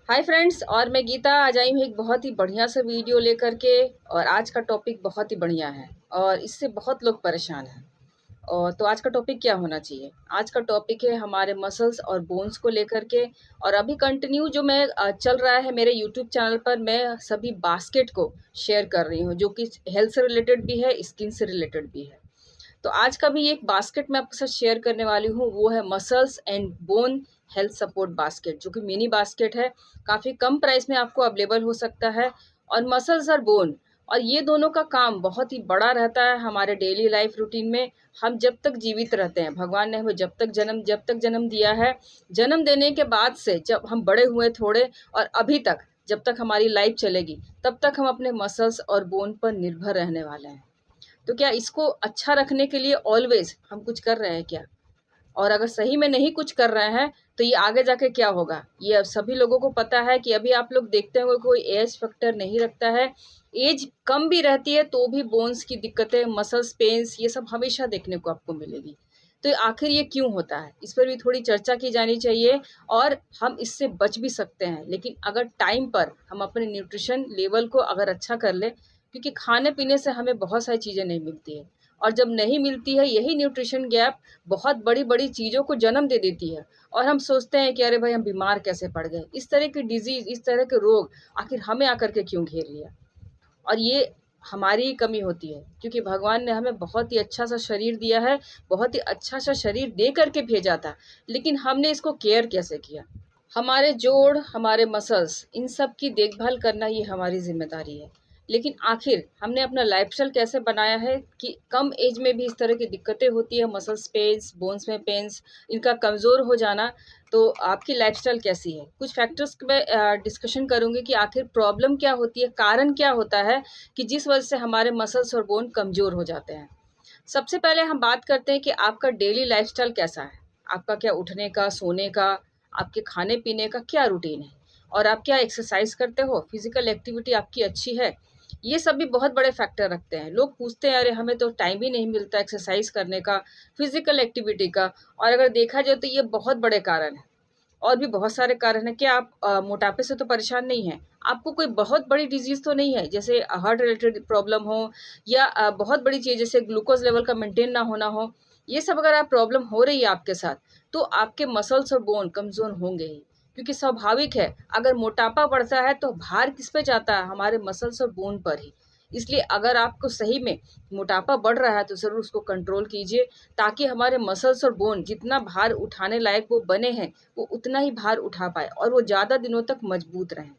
Hi friends, और मैं गीता आज आई हूँ एक बहुत ही बढ़िया सा वीडियो लेकर के। और आज का टॉपिक बहुत ही बढ़िया है और इससे बहुत लोग परेशान हैं। और तो आज का टॉपिक क्या होना चाहिए? आज का टॉपिक है हमारे मसल्स और बोन्स को लेकर के। और अभी कंटिन्यू जो मैं चल रहा है मेरे यूट्यूब चैनल पर, मैं सभी बास्केट को शेयर कर रही हूँ जो कि हेल्थ से रिलेटेड भी है, स्किन से रिलेटेड भी है। तो आज का भी एक बास्केट मैं आपके साथ शेयर करने वाली हूँ, वो है muscles and bone health support basket, जो कि मिनी बास्केट है। काफ़ी कम प्राइस में आपको अवेलेबल हो सकता है। और मसल्स और बोन, और ये दोनों का काम बहुत ही बड़ा रहता है हमारे डेली लाइफ रूटीन में। हम जब तक जीवित रहते हैं, भगवान ने हमें जब तक जन्म दिया है, जन्म देने के बाद से जब हम बड़े हुए थोड़े और अभी तक, जब तक हमारी लाइफ चलेगी, तब तक हम अपने मसल्स और बोन पर निर्भर रहने वाले हैं। तो क्या इसको अच्छा रखने के लिए ऑलवेज हम कुछ कर रहे हैं क्या? और अगर सही में नहीं कुछ कर रहे हैं तो ये आगे जाके क्या होगा, ये अब सभी लोगों को पता है। कि अभी आप लोग देखते होंगे कोई एज फैक्टर नहीं रखता है। एज कम भी रहती है तो भी बोन्स की दिक्कतें, मसल्स पेन्स, ये सब हमेशा देखने को आपको मिलेगी। तो आखिर ये क्यों होता है, इस पर भी थोड़ी चर्चा की जानी चाहिए। और हम इससे बच भी सकते हैं, लेकिन अगर टाइम पर हम अपने न्यूट्रिशन लेवल को अगर अच्छा कर ले। क्योंकि खाने पीने से हमें बहुत सारी चीज़ें नहीं मिलती है, और जब नहीं मिलती है यही न्यूट्रिशन गैप बहुत बड़ी बड़ी चीज़ों को जन्म दे देती है। और हम सोचते हैं कि अरे भाई हम बीमार कैसे पड़ गए, इस तरह की डिजीज़, इस तरह के रोग आखिर हमें आकर के क्यों घेर लिया। और ये हमारी ही कमी होती है, क्योंकि भगवान ने हमें बहुत ही अच्छा सा शरीर दिया है, बहुत ही अच्छा सा शरीर दे करके भेजा था, लेकिन हमने इसको केयर कैसे किया। हमारे जोड़, हमारे मसल्स, इन सब की देखभाल करना ये हमारी ज़िम्मेदारी है। लेकिन आखिर हमने अपना लाइफ़स्टाइल कैसे बनाया है कि कम एज में भी इस तरह की दिक्कतें होती है, मसल्स पेन्स, बोन्स में पेन्स, इनका कमज़ोर हो जाना। तो आपकी लाइफ़स्टाइल कैसी है? कुछ फैक्टर्स मैं डिस्कशन करूँगी कि आखिर प्रॉब्लम क्या होती है, कारण क्या होता है कि जिस वजह से हमारे मसल्स और बोन कमज़ोर हो जाते हैं। सबसे पहले हम बात करते हैं कि आपका डेली लाइफ़स्टाइल कैसा है? आपका क्या उठने का, सोने का, आपके खाने-पीने का क्या रूटीन है? और आप क्या एक्सरसाइज़ करते हो? फिज़िकल एक्टिविटी आपकी अच्छी है? ये सब भी बहुत बड़े फैक्टर रखते हैं। लोग पूछते हैं, अरे हमें तो टाइम ही नहीं मिलता एक्सरसाइज़ करने का, फिज़िकल एक्टिविटी का। और अगर देखा जाए तो ये बहुत बड़े कारण हैं। और भी बहुत सारे कारण हैं। क्या आप मोटापे से तो परेशान नहीं हैं? आपको कोई बहुत बड़ी डिज़ीज़ तो नहीं है, जैसे हार्ट रिलेटेड प्रॉब्लम हो, या बहुत बड़ी चीज़ जैसे ग्लूकोज़ लेवल का मेंटेन ना होना हो। ये सब अगर आप प्रॉब्लम हो रही है आपके साथ, तो आपके मसल्स और बोन कमज़ोर होंगे ही। क्योंकि स्वाभाविक है, अगर मोटापा बढ़ता है तो भार किस पे जाता है? हमारे मसल्स और बोन पर ही। इसलिए अगर आपको सही में मोटापा बढ़ रहा है तो ज़रूर उसको कंट्रोल कीजिए, ताकि हमारे मसल्स और बोन जितना भार उठाने लायक वो बने हैं, वो उतना ही भार उठा पाए और वो ज़्यादा दिनों तक मजबूत रहें।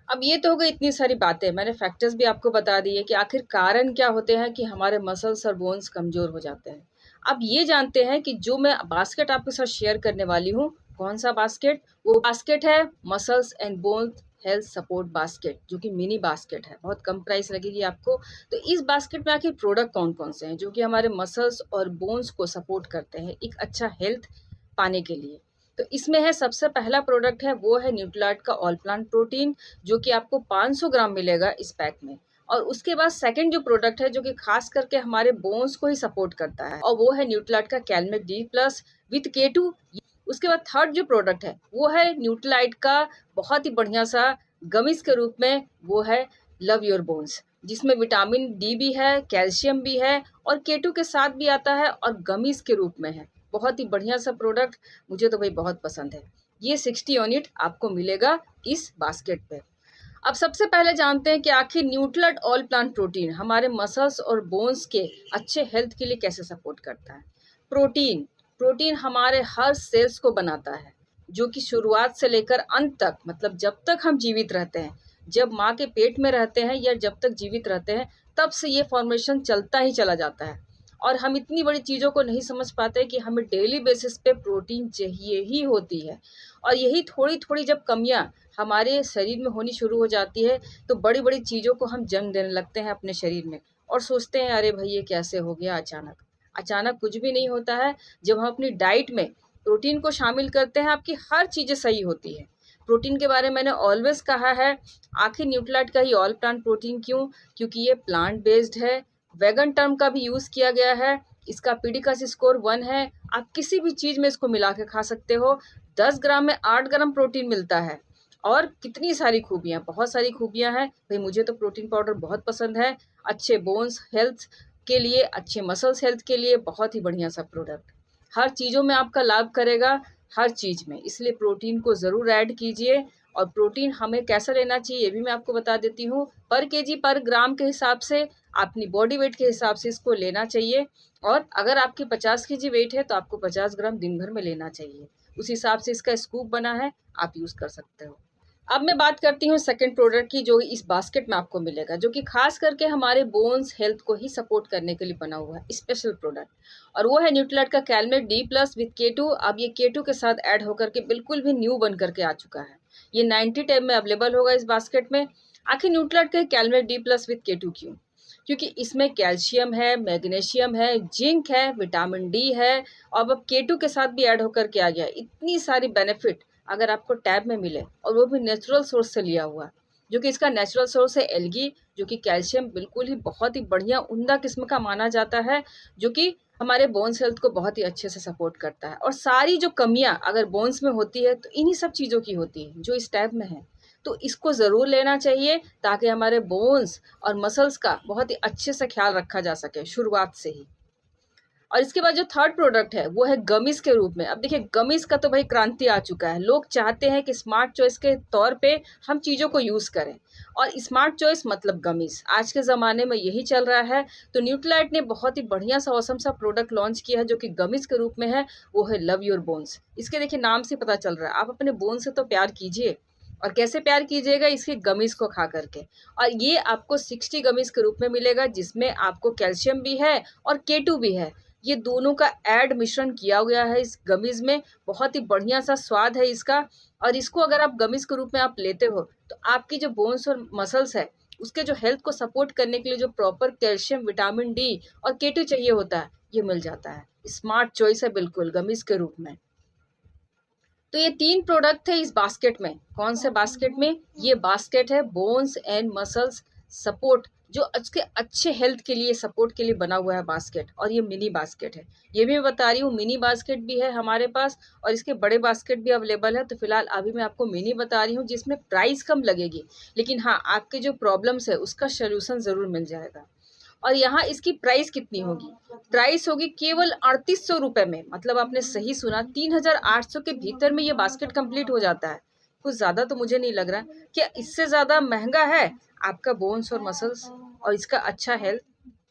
अब ये तो हो गई इतनी सारी बातें, मैंने फैक्टर्स भी आपको बता दिए कि आखिर कारण क्या होते हैं कि हमारे मसल्स और बोन्स कमज़ोर हो जाते हैं। अब ये जानते हैं कि जो मैं बास्केट आपके साथ शेयर करने वाली हूँ, कौन-सा बास्केट? वो बास्केट है muscles and bones health support basket, जो कि मिनी बास्केट है। बहुत कम प्राइस लगेगी आपको। तो इस बास्केट में आखिर प्रोडक्ट कौन-कौन से हैं, जो कि हमारे मसल्स और बोन्स को सपोर्ट करते हैं एक अच्छा हेल्थ पाने के लिए। तो इसमें है, सबसे पहला प्रोडक्ट है वो है न्यूट्रिलाइट का ऑल प्लांट प्रोटीन, जो कि आपको 500 ग्राम मिलेगा इस पैक में। और उसके बाद सेकंड जो प्रोडक्ट है, जो कि खास करके हमारे बोन्स को ही सपोर्ट करता है, और वो है न्यूट्रिलाइट का Calmette D plus with K2। उसके बाद थर्ड जो प्रोडक्ट है वो है न्यूट्रिलाइट का बहुत ही बढ़िया सा गमिस के रूप में, वो है लव योर बोन्स, जिसमें विटामिन डी भी है, कैल्शियम भी है, और K2 के साथ भी आता है और गमिस के रूप में है। बहुत ही बढ़िया सा प्रोडक्ट, मुझे तो भाई बहुत पसंद है। ये 60 यूनिट आपको मिलेगा इस बास्केट पे। अब सबसे पहले जानते हैं कि आखिर न्यूट्रिलाइट ऑल प्लांट प्रोटीन हमारे मसल्स और बोन्स के अच्छे हेल्थ के लिए कैसे सपोर्ट करता है। प्रोटीन प्रोटीन हमारे हर सेल्स को बनाता है, जो कि शुरुआत से लेकर अंत तक, मतलब जब तक हम जीवित रहते हैं, जब माँ के पेट में रहते हैं या जब तक जीवित रहते हैं, तब से ये फॉर्मेशन चलता ही चला जाता है। और हम इतनी बड़ी चीज़ों को नहीं समझ पाते कि हमें डेली बेसिस पे प्रोटीन चाहिए ही होती है। और यही थोड़ी थोड़ी जब कमियाँ हमारे शरीर में होनी शुरू हो जाती है, तो बड़ी बड़ी चीज़ों को हम जन्म देने लगते हैं अपने शरीर में, और सोचते हैं अरे भाई ये कैसे हो गया अचानक। अचानक कुछ भी नहीं होता है। जब हम अपनी डाइट में प्रोटीन को शामिल करते हैं, आपकी हर चीज़ें सही होती है। प्रोटीन के बारे में मैंने ऑलवेज कहा है, आखिर न्यूट्रीलाइट का ही ऑल प्लांट प्रोटीन क्यों? क्योंकि ये प्लांट बेस्ड है, वेगन टर्म का भी यूज़ किया गया है, इसका पीडीकास स्कोर 1 है, आप किसी भी चीज़ में इसको मिला के खा सकते हो। 10 ग्राम में 8 ग्राम प्रोटीन मिलता है और कितनी सारी खूबियाँ, बहुत सारी खूबियाँ हैं। भाई मुझे तो प्रोटीन पाउडर बहुत पसंद है, अच्छे बोन्स हेल्थ के लिए, अच्छे मसल्स हेल्थ के लिए बहुत ही बढ़िया सा प्रोडक्ट, हर चीज़ों में आपका लाभ करेगा, हर चीज़ में। इसलिए प्रोटीन को ज़रूर ऐड कीजिए। और प्रोटीन हमें कैसा लेना चाहिए ये भी मैं आपको बता देती हूँ। पर केजी पर ग्राम के हिसाब से, अपनी बॉडी वेट के हिसाब से इसको लेना चाहिए। और अगर आपकी 50 केजी वेट है तो आपको 50 ग्राम दिन भर में लेना चाहिए। उस हिसाब से इसका स्कूप बना है, आप यूज़ कर सकते हो। अब मैं बात करती हूँ सेकंड प्रोडक्ट की, जो इस बास्केट में आपको मिलेगा, जो कि खास करके हमारे बोन्स हेल्थ को ही सपोर्ट करने के लिए बना हुआ है स्पेशल प्रोडक्ट, और वो है न्यूट्रीलाइट का कैलमेट D+ विथ K2। अब ये K2 के साथ ऐड होकर के बिल्कुल भी न्यू बन करके आ चुका है। ये 90 टाइम में अवेलेबल होगा इस बास्केट में। आखिर न्यूट्रीलाइट का कैलमेट D+ विथ K2 क्यों? क्योंकि इसमें कैल्शियम है, मैग्नीशियम है, जिंक है, विटामिन डी है, और अब K2 के साथ भी ऐड होकर के आ गया। इतनी सारी बेनिफिट अगर आपको टैब में मिले, और वो भी नेचुरल सोर्स से लिया हुआ, जो कि इसका नेचुरल सोर्स है एल्गी, जो कि कैल्शियम बिल्कुल ही बहुत ही बढ़िया उम्दा किस्म का माना जाता है, जो कि हमारे बोन्स हेल्थ को बहुत ही अच्छे से सपोर्ट करता है। और सारी जो कमियां अगर बोन्स में होती है तो इन्हीं सब चीज़ों की होती है जो इस टैब में है। तो इसको ज़रूर लेना चाहिए ताकि हमारे बोन्स और मसल्स का बहुत ही अच्छे से ख्याल रखा जा सके शुरुआत से ही। और इसके बाद जो थर्ड प्रोडक्ट है वो है गमीज के रूप में। अब देखिए गमीज का तो भाई क्रांति आ चुका है, लोग चाहते हैं कि स्मार्ट चॉइस के तौर पे हम चीज़ों को यूज़ करें, और स्मार्ट चॉइस मतलब गमीज आज के ज़माने में यही चल रहा है। तो न्यूट्रीलाइट ने बहुत ही बढ़िया सा औसम सा प्रोडक्ट लॉन्च किया है जो कि गमीज के रूप में है, वो है लव योर बोन्स। इसके देखिए नाम से पता चल रहा है, आप अपने बोन से तो प्यार कीजिए, और कैसे प्यार कीजिएगा? इसके गमीज को खा करके। और ये आपको 60 गमीज के रूप में मिलेगा, जिसमें आपको कैल्शियम भी है और K2 भी है। ये दोनों का ऐड मिश्रण किया गया है इस गमीज में, बहुत ही बढ़िया सा स्वाद है इसका। और इसको अगर आप गमीज के रूप में आप लेते हो तो आपकी जो बोन्स और मसल्स है उसके जो हेल्थ को सपोर्ट करने के लिए जो प्रॉपर कैल्शियम, विटामिन डी और K2 चाहिए होता है, ये मिल जाता है। स्मार्ट चॉइस है बिल्कुल गमीज के रूप में। तो ये 3 प्रोडक्ट थे इस बास्केट में। कौन से बास्केट में? ये बास्केट है बोन्स एंड मसल्स सपोर्ट, जो अच्छे हेल्थ के लिए सपोर्ट के लिए बना हुआ है बास्केट। और ये मिनी बास्केट है, ये भी मैं बता रही हूँ, मिनी बास्केट भी है हमारे पास और इसके बड़े बास्केट भी अवेलेबल है। तो फिलहाल अभी मैं आपको मिनी बता रही हूँ, जिसमें प्राइस कम लगेगी, लेकिन हाँ आपके जो प्रॉब्लम्स है उसका सोल्यूशन ज़रूर मिल जाएगा। और यहाँ इसकी प्राइस कितनी होगी? प्राइस होगी केवल 3800 रुपये में। मतलब आपने सही सुना, 3800 के भीतर में ये बास्केट कंप्लीट हो जाता है। कुछ ज़्यादा तो मुझे नहीं लग रहा कि इससे ज़्यादा महंगा है आपका बोन्स और मसल्स और इसका अच्छा हेल्थ,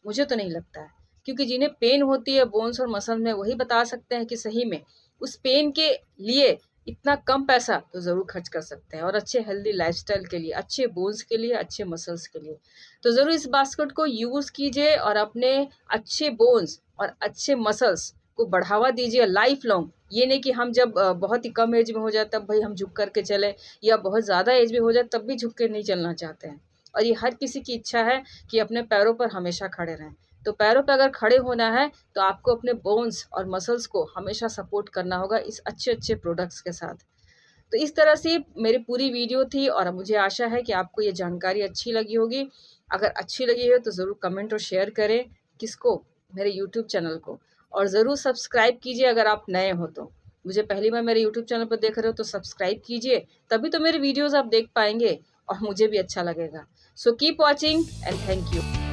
मुझे तो नहीं लगता है। क्योंकि जिन्हें पेन होती है बोन्स और मसल में, वही बता सकते हैं कि सही में उस पेन के लिए इतना कम पैसा तो ज़रूर खर्च कर सकते हैं, और अच्छे हेल्दी लाइफस्टाइल के लिए, अच्छे बोन्स के लिए, अच्छे मसल्स के लिए। तो ज़रूर इस बास्केट को यूज़ कीजिए और अपने अच्छे बोन्स और अच्छे मसल्स को बढ़ावा दीजिए लाइफ लॉन्ग। ये नहीं कि हम जब बहुत ही कम एज में हो जाए तब भाई हम झुक करके चले, या बहुत ज़्यादा एज में हो जाए तब भी झुक के नहीं चलना चाहते हैं। और ये हर किसी की इच्छा है कि अपने पैरों पर हमेशा खड़े रहें। तो पैरों पर अगर खड़े होना है तो आपको अपने बोन्स और मसल्स को हमेशा सपोर्ट करना होगा इस अच्छे अच्छे प्रोडक्ट्स के साथ। तो इस तरह से मेरी पूरी वीडियो थी, और मुझे आशा है कि आपको ये जानकारी अच्छी लगी होगी। अगर अच्छी लगी है तो ज़रूर कमेंट और शेयर करें, किसको? मेरे यूट्यूब चैनल को। और ज़रूर सब्सक्राइब कीजिए अगर आप नए हो तो। मुझे पहली बार मेरे यूट्यूब चैनल पर देख रहे हो तो सब्सक्राइब कीजिए, तभी तो मेरे वीडियोज़ आप देख पाएंगे और मुझे भी अच्छा लगेगा। So keep watching and thank you.